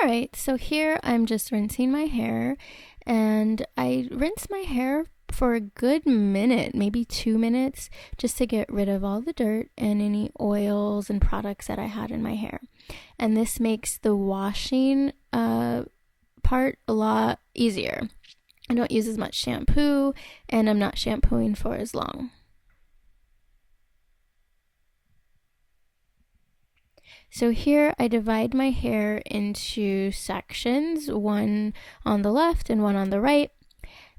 Alright, so here I'm just rinsing my hair, and I rinse my hair for a good minute, maybe 2 minutes, just to get rid of all the dirt and any oils and products that I had in my hair. And this makes the washing part a lot easier. I don't use as much shampoo, and I'm not shampooing for as long. So here I divide my hair into sections, one on the left and one on the right.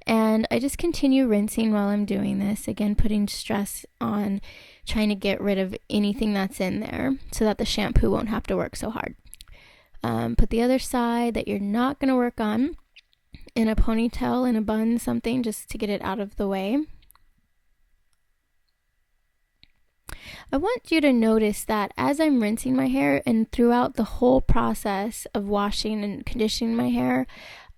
And I just continue rinsing while I'm doing this, again putting stress on trying to get rid of anything that's in there so that the shampoo won't have to work so hard. Put the other side that you're not going to work on in a ponytail, in a bun, something, just to get it out of the way. I want you to notice that as I'm rinsing my hair and throughout the whole process of washing and conditioning my hair,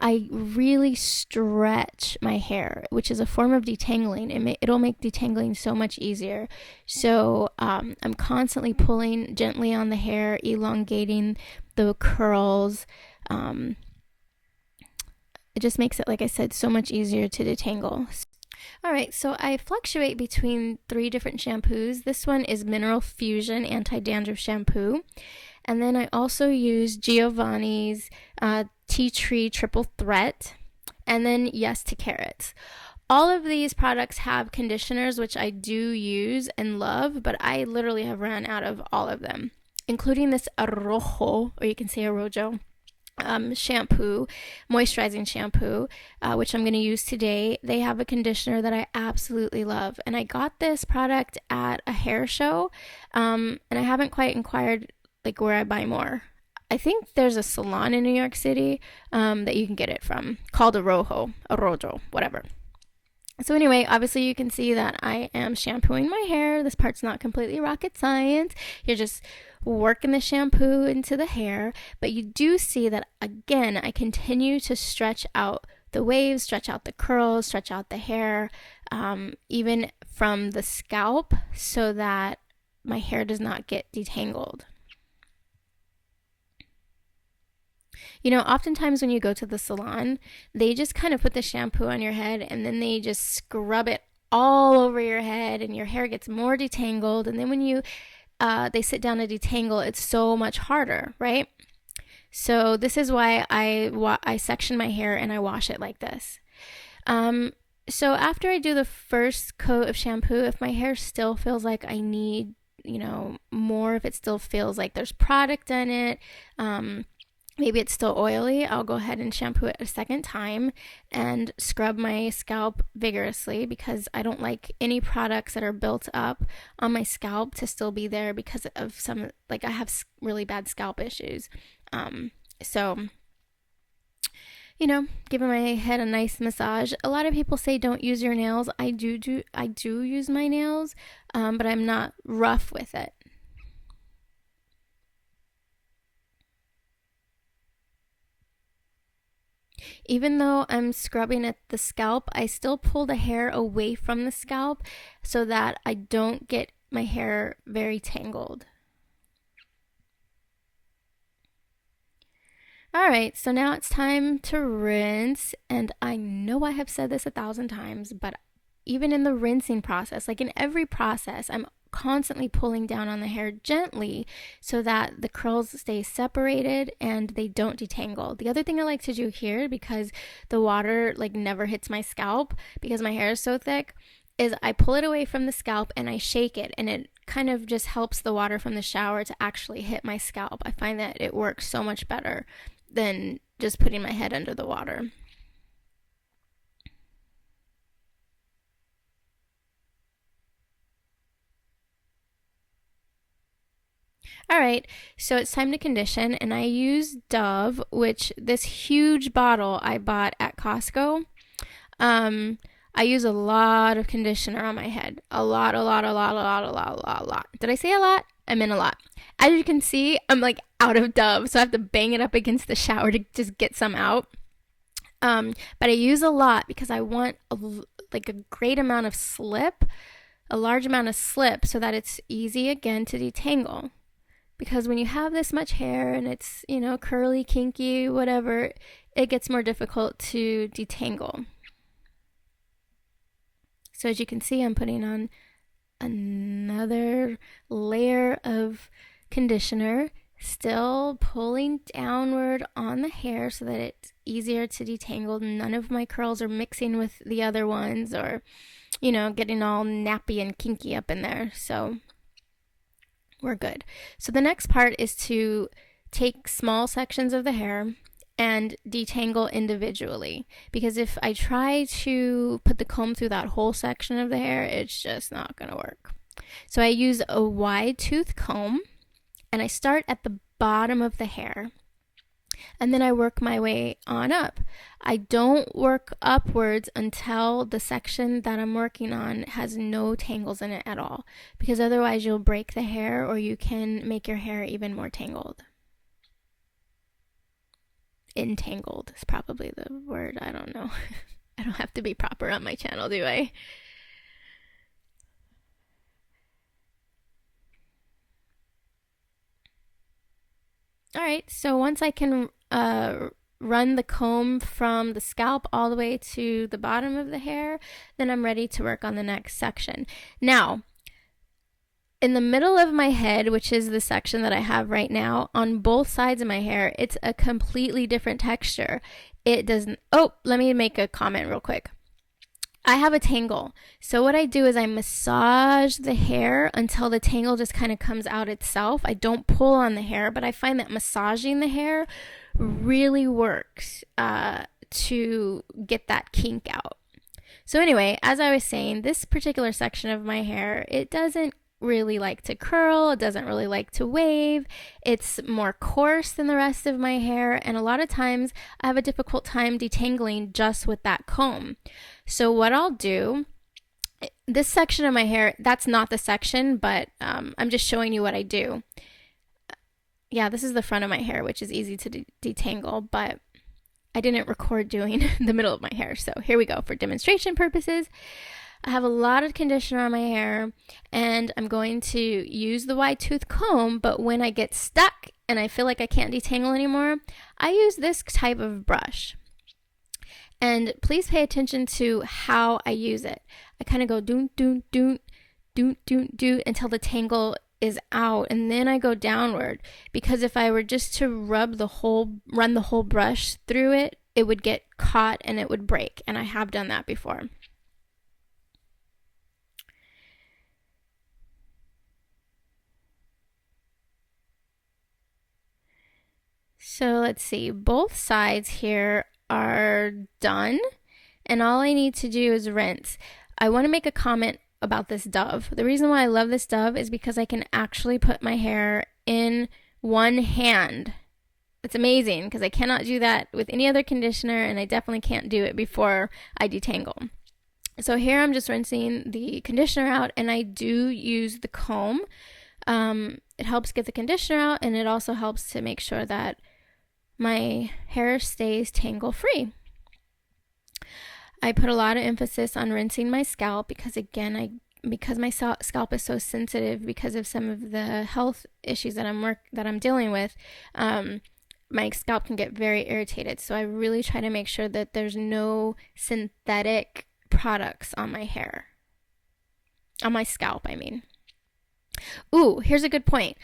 I really stretch my hair, which is a form of detangling. It'll make detangling so much easier. So I'm constantly pulling gently on the hair, elongating the curls. It just makes it, like I said, so much easier to detangle. Alright, so I fluctuate between 3 different shampoos. This one is Mineral Fusion Anti-Dandruff Shampoo. And then I also use Giovanni's Tea Tree Triple Threat. And then Yes to Carrots. All of these products have conditioners, which I do use and love, but I literally have run out of all of them, including this Arrojo, or you can say Arrojo. Shampoo, moisturizing shampoo, which I'm going to use today. They have a conditioner that I absolutely love, and I got this product at a hair show, and I haven't quite inquired like where I buy more. I think there's a salon in New York City that you can get it from, called Arrojo, whatever. So anyway, obviously you can see that I am shampooing my hair. This part's not completely rocket science. You're just working the shampoo into the hair. But you do see that, again, I continue to stretch out the waves, stretch out the curls, stretch out the hair, even from the scalp, so that my hair does not get detangled. You know, oftentimes when you go to the salon, they just kind of put the shampoo on your head and then they just scrub it all over your head and your hair gets more detangled. And then when they sit down to detangle, it's so much harder, right? So this is why I section my hair and I wash it like this. So after I do the first coat of shampoo, if my hair still feels like I need, more, if it still feels like there's product in it, maybe it's still oily, I'll go ahead and shampoo it a second time and scrub my scalp vigorously, because I don't like any products that are built up on my scalp to still be there because of I have really bad scalp issues. So, giving my head a nice massage. A lot of people say don't use your nails. I do use my nails, but I'm not rough with it. Even though I'm scrubbing at the scalp, I still pull the hair away from the scalp so that I don't get my hair very tangled. Alright, so now it's time to rinse, and I know I have said this 1,000 times, but even in the rinsing process, like in every process, I'm constantly pulling down on the hair gently so that the curls stay separated and they don't detangle. The other thing I like to do here, because the water never hits my scalp because my hair is so thick, is I pull it away from the scalp and I shake it, and it kind of just helps the water from the shower to actually hit my scalp. I find that it works so much better than just putting my head under the water. Alright, so it's time to condition, and I use Dove, which this huge bottle I bought at Costco. I use a lot of conditioner on my head. A lot. Did I say a lot? I meant a lot. As you can see, I'm out of Dove, so I have to bang it up against the shower to just get some out. But I use a lot because I want a great amount of slip, a large amount of slip, so that it's easy again to detangle. because when you have this much hair and it's, you know, curly, kinky, whatever, it gets more difficult to detangle. So as you can see, I'm putting on another layer of conditioner, still pulling downward on the hair so that it's easier to detangle. None of my curls are mixing with the other ones or, you know, getting all nappy and kinky up in there. So we're good. So the next part is to take small sections of the hair and detangle individually, because if I try to put the comb through that whole section of the hair, it's just not going to work. So I use a wide tooth comb, and I start at the bottom of the hair, and then I work my way on up. I don't work upwards until the section that I'm working on has no tangles in it at all, because otherwise you'll break the hair or you can make your hair even more tangled. Entangled is probably the word. I don't know. I don't have to be proper on my channel, do I? Alright, so once I can run the comb from the scalp all the way to the bottom of the hair, then I'm ready to work on the next section. Now, in the middle of my head, which is the section that I have right now, on both sides of my hair, it's a completely different texture. It doesn't, oh, let me make a comment real quick. I have a tangle. So what I do is I massage the hair until the tangle just kind of comes out itself. I don't pull on the hair, but I find that massaging the hair really works to get that kink out. So anyway, as I was saying, this particular section of my hair, it doesn't really like to curl, it doesn't really like to wave, it's more coarse than the rest of my hair, and a lot of times I have a difficult time detangling just with that comb. So what I'll do, this section of my hair, that's not the section, but I'm just showing you what I do. Yeah, this is the front of my hair, which is easy to detangle, but I didn't record doing the middle of my hair, so here we go for demonstration purposes. I have a lot of conditioner on my hair, and I'm going to use the wide tooth comb, but when I get stuck and I feel like I can't detangle anymore, I use this type of brush. And please pay attention to how I use it. I kind of go doon, doon, doon, doon, doon, doon until the tangle is out, and then I go downward, because if I were just to run the whole brush through it, it would get caught and it would break, and I have done that before. So let's see, both sides here are done, and all I need to do is rinse. I want to make a comment about this dove. The reason why I love this dove is because I can actually put my hair in one hand. It's amazing because I cannot do that with any other conditioner, and I definitely can't do it before I detangle. So here I'm just rinsing the conditioner out, and I do use the comb. It helps get the conditioner out, and it also helps to make sure that my hair stays tangle free. I put a lot of emphasis on rinsing my scalp because, again, because my scalp is so sensitive because of some of the health issues that I'm dealing with. My scalp can get very irritated, so I really try to make sure that there's no synthetic products on my hair, on my scalp, I mean. Ooh, here's a good point.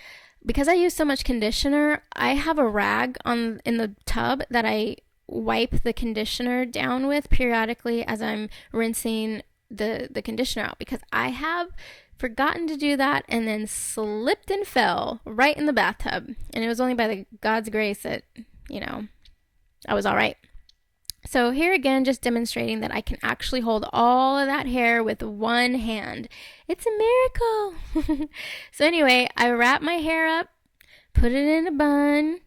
Because I use so much conditioner, I have a rag in the tub that I wipe the conditioner down with periodically as I'm rinsing the conditioner out, because I have forgotten to do that and then slipped and fell right in the bathtub, and it was only by God's grace that, you know, I was all right. So here again, just demonstrating that I can actually hold all of that hair with one hand. It's a miracle. So anyway, I wrap my hair up, put it in a bun,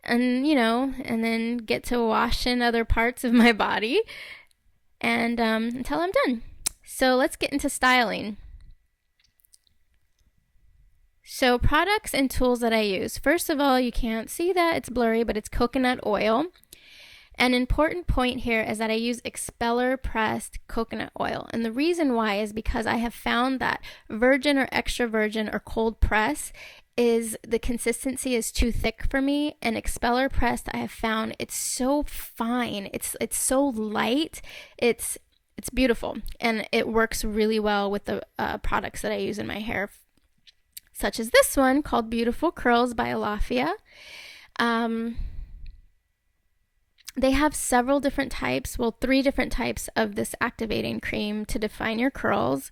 and, you know, and then get to washing other parts of my body, and until I'm done. So let's get into styling. So products and tools that I use. First of all, you can't see that, it's blurry, but it's coconut oil. An important point here is that I use expeller pressed coconut oil. And the reason why is because I have found that virgin or extra virgin or cold press is the consistency is too thick for me, and expeller pressed I have found it's so fine. It's so light. It's beautiful, and it works really well with the products that I use in my hair, such as this one called Beautiful Curls by ALAFFIA. They have several different types, well, 3 different types of this activating cream to define your curls.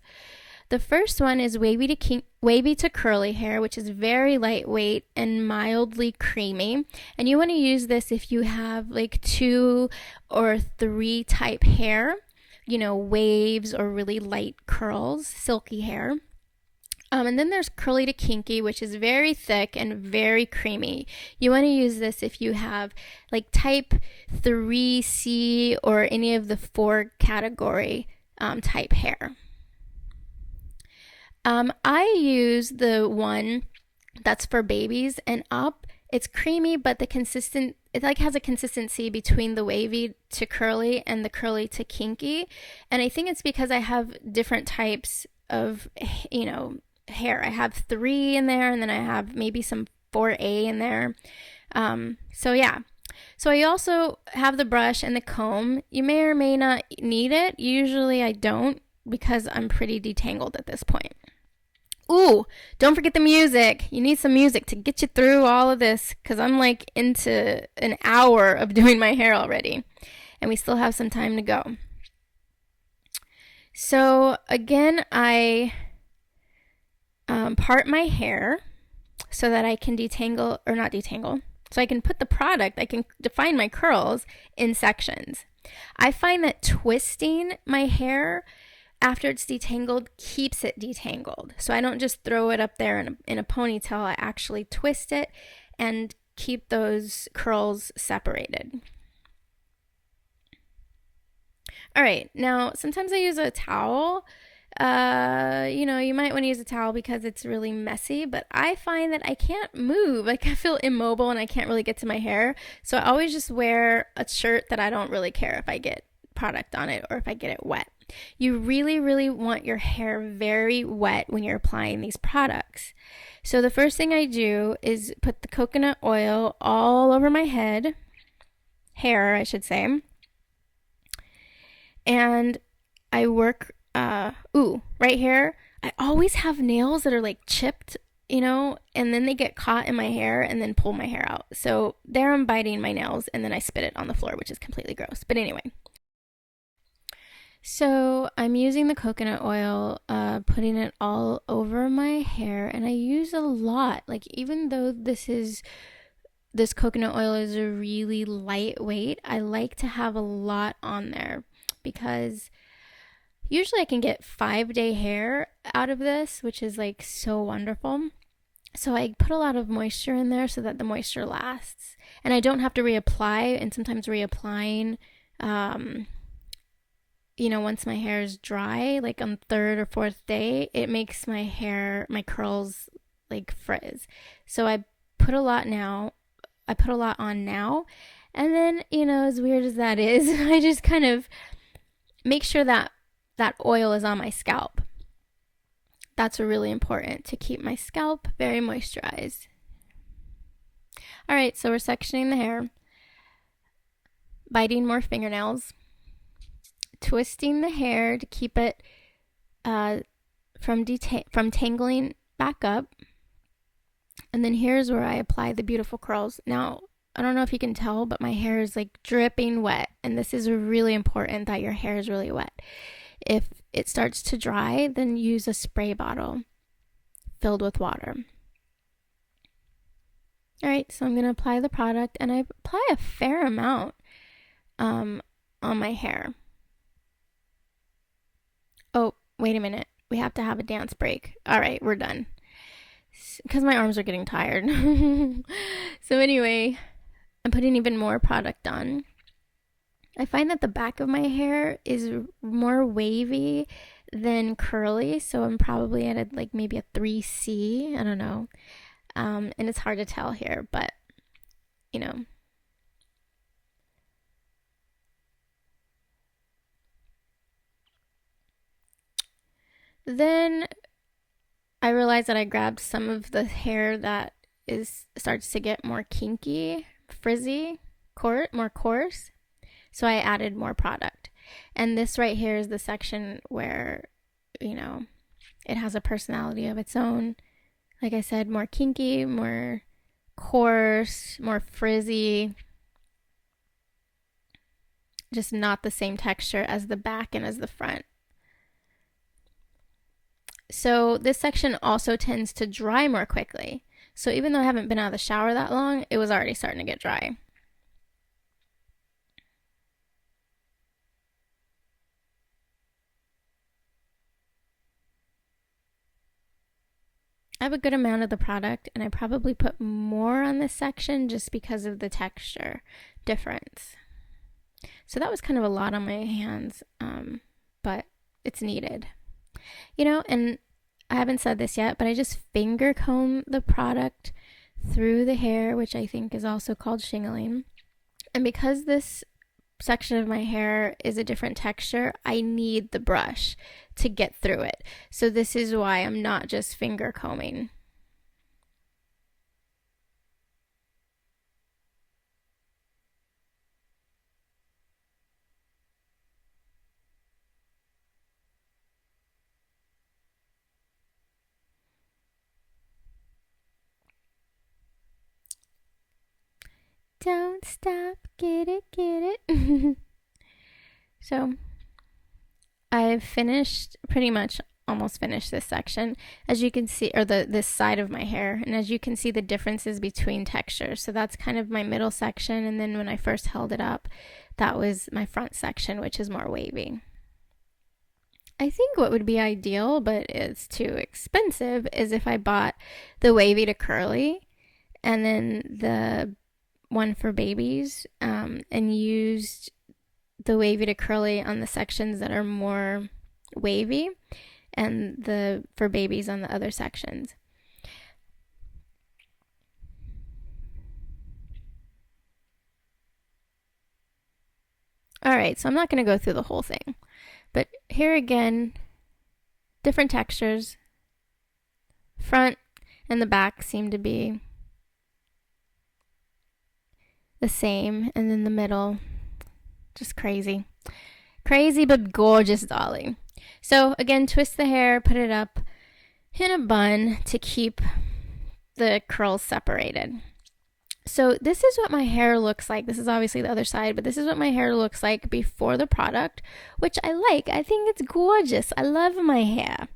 The first one is wavy to curly hair, which is very lightweight and mildly creamy. And you want to use this if you have like 2 or 3 type hair, you know, waves or really light curls, silky hair. And then there's curly to kinky, which is very thick and very creamy. You want to use this if you have like type 3C or any of the 4 category type hair. I use the one that's for babies and up. It's creamy, but it like has a consistency between the wavy to curly and the curly to kinky. And I think it's because I have different types of, you know, hair. I have 3 in there, and then I have maybe some 4A in there. So yeah. So I also have the brush and the comb. You may or may not need it. Usually I don't, because I'm pretty detangled at this point. Ooh, don't forget the music. You need some music to get you through all of this, because I'm like into an hour of doing my hair already, and we still have some time to go. So again, I part my hair so that I can detangle, or not detangle, so I can put the product, I can define my curls in sections. I find that twisting my hair after it's detangled keeps it detangled. So I don't just throw it up there in a ponytail. I actually twist it and keep those curls separated. All right, now sometimes I use a towel. You know, you might want to use a towel because it's really messy, but I find that I can't move. Like, I feel immobile and I can't really get to my hair. So I always just wear a shirt that I don't really care if I get product on it or if I get it wet. You really, really want your hair very wet when you're applying these products. So the first thing I do is put the coconut oil all over my hair, I should say. And I work, right here, I always have nails that are like chipped, you know, and then they get caught in my hair and then pull my hair out. So there I'm biting my nails, and then I spit it on the floor, which is completely gross. But anyway. So I'm using the coconut oil, putting it all over my hair, and I use a lot. Like, even though this coconut oil is a really lightweight, I like to have a lot on there, because usually I can get 5-day hair out of this, which is like so wonderful. So I put a lot of moisture in there so that the moisture lasts, and I don't have to reapply. And sometimes reapplying, you know, once my hair is dry, like on 3rd or 4th day, it makes my curls like frizz. So I put a lot on now, and then, you know, as weird as that is, I just kind of make sure that that oil is on my scalp. That's really important to keep my scalp very moisturized. All right, so we're sectioning the hair, biting more fingernails, twisting the hair to keep it from tangling back up. And then here's where I apply the beautiful curls. Now, I don't know if you can tell, but my hair is like dripping wet, and this is really important that your hair is really wet. If it starts to dry, then use a spray bottle filled with water. All right, so I'm going to apply the product, and I apply a fair amount on my hair. Oh, wait a minute. We have to have a dance break. All right, we're done, because my arms are getting tired. So anyway, I'm putting even more product on. I find that the back of my hair is more wavy than curly, so I'm probably at like maybe a 3C. I don't know. And it's hard to tell here, but, you know. then I realized that I grabbed some of the hair that starts to get more kinky, frizzy, more coarse. So I added more product. And this right here is the section where, you know, it has a personality of its own. Like I said, more kinky, more coarse, more frizzy. Just not the same texture as the back and as the front. So this section also tends to dry more quickly. So even though I haven't been out of the shower that long, it was already starting to get dry. I have a good amount of the product, and I probably put more on this section just because of the texture difference. So that was kind of a lot on my hands, but it's needed. You know, and I haven't said this yet, but I just finger comb the product through the hair, which I think is also called shingling. And because this section of my hair is a different texture, I need the brush to get through it. So this is why I'm not just finger combing. Don't stop, get it. So I've finished, pretty much almost finished this section, as you can see, or this side of my hair, and as you can see the differences between textures. So that's kind of my middle section, and then when I first held it up, that was my front section, which is more wavy. I think what would be ideal, but it's too expensive, is if I bought the wavy to curly and then the one for babies, and used the wavy to curly on the sections that are more wavy, and the for babies on the other sections. Alright, so I'm not going to go through the whole thing, but here again, different textures. Front and the back seem to be the same, and then the middle, just crazy. Crazy but gorgeous, darling. So again, twist the hair, put it up in a bun to keep the curls separated. So this is what my hair looks like. This is obviously the other side, but this is what my hair looks like before the product, which I like. I think it's gorgeous. I love my hair.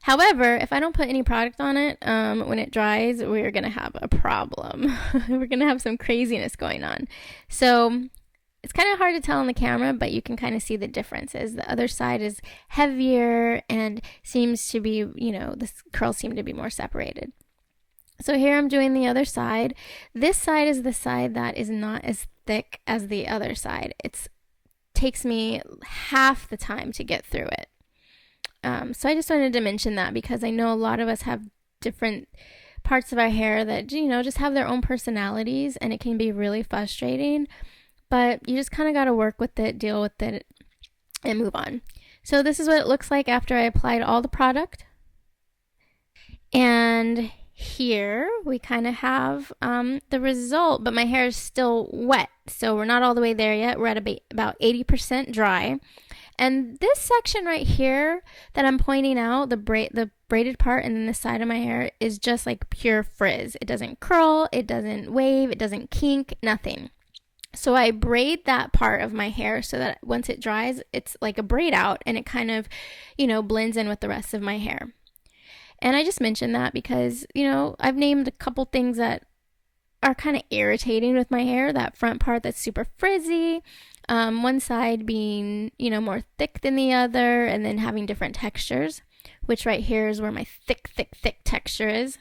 However, if I don't put any product on it, when it dries, we're going to have a problem. We're going to have some craziness going on. So it's kind of hard to tell on the camera, but you can kind of see the differences. The other side is heavier and seems to be, the curls seem to be more separated. So here I'm doing the other side. This side is the side that is not as thick as the other side. It takes me half the time to get through it. So I just wanted to mention that because I know a lot of us have different parts of our hair that, just have their own personalities, and it can be really frustrating. But you just kind of got to work with it, deal with it, and move on. So this is what it looks like after I applied all the product. And here we kind of have the result, but my hair is still wet. So we're not all the way there yet. We're at about 80% dry. And this section right here that I'm pointing out, the braided part and then the side of my hair, is just like pure frizz. It doesn't curl, it doesn't wave, it doesn't kink, nothing. So I braid that part of my hair so that once it dries, it's like a braid out, and it kind of, blends in with the rest of my hair. And I just mentioned that because, I've named a couple things that are kind of irritating with my hair. That front part that's super frizzy, one side being, more thick than the other, and then having different textures, which right here is where my thick texture is,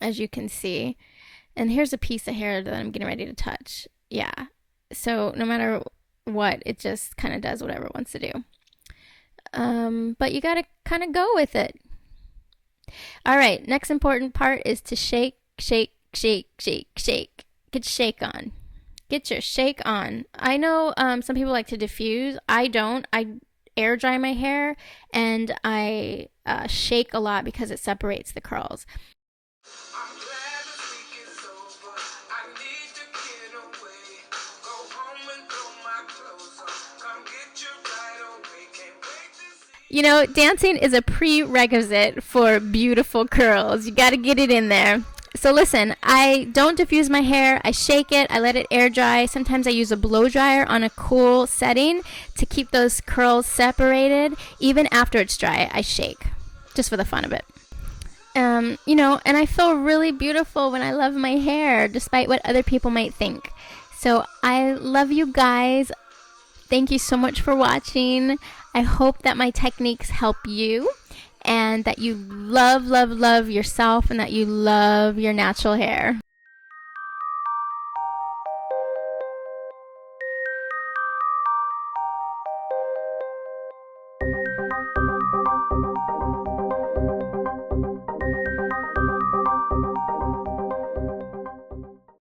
as you can see. And here's a piece of hair that I'm getting ready to touch. Yeah. So no matter what, it just kind of does whatever it wants to do. But you got to kind of go with it. All right. Next important part is to shake. Get shake on. Get your shake on. I know some people like to diffuse. I don't. air dry my hair, and I shake a lot because it separates the curls. You know, dancing is a prerequisite for beautiful curls. You got to get it in there. So listen, I don't diffuse my hair. I shake it. I let it air dry. Sometimes I use a blow dryer on a cool setting to keep those curls separated. Even after it's dry, I shake just for the fun of it. You know, and I feel really beautiful when I love my hair, despite what other people might think. So I love you guys. Thank you so much for watching. I hope that my techniques help you and that you love, love, love yourself and that you love your natural hair.